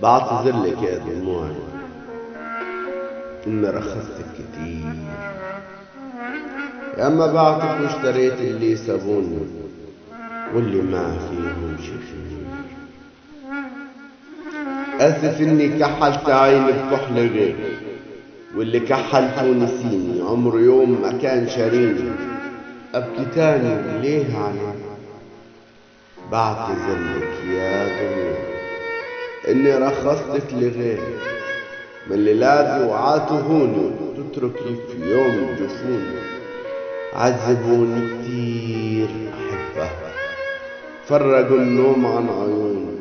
بعتذر لك يا دموعي إني رخصتك كتير، يا أما بعتك واشتريت اللي سابوني واللي ما فيهم شفير. آسف إني كحلت عيني بكحل غير، واللي كحلته ونسيني عمره يوم ما كان شاريني. أبكي تاني ليه عليه؟ بعتذر لك يا دنيا إني رخصتك لغيري، من اللي لاذوا وعاتهوني تتركي في يوم جفوني. عذبوني كتير أحبه، فرقوا النوم عن عيوني،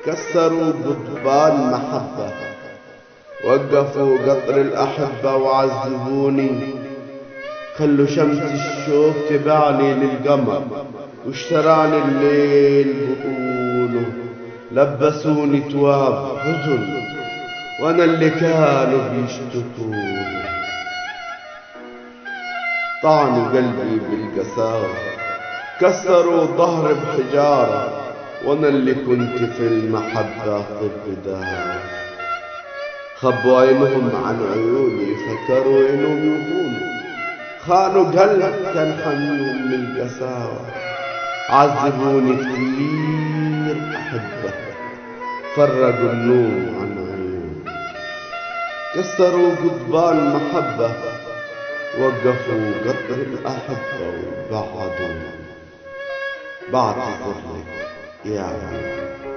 كسروا قضبان محبة، وقفوا قطر الأحبة وعذبوني. خلوا شمس الشوق تبعني للقمر، واشتراني الليل بقوله. لبسوني تواب حزن وانا اللي كانوا بيشتكوني. طعنوا قلبي بالقساوة، كسروا ظهري بحجارة، وانا اللي كنت في المحبة طب دار. خبوا عينهم عن عيوني، فكروا انهم يهونوا، خانوا قلب كان حنيهم من القساوة. عذبوني كتير أحبه، فرقوا النوم عن عيوني، كسروا قضبان محبة، وقفوا قطر الأحبة وبعدوني. بعتذر لك يا عيوني.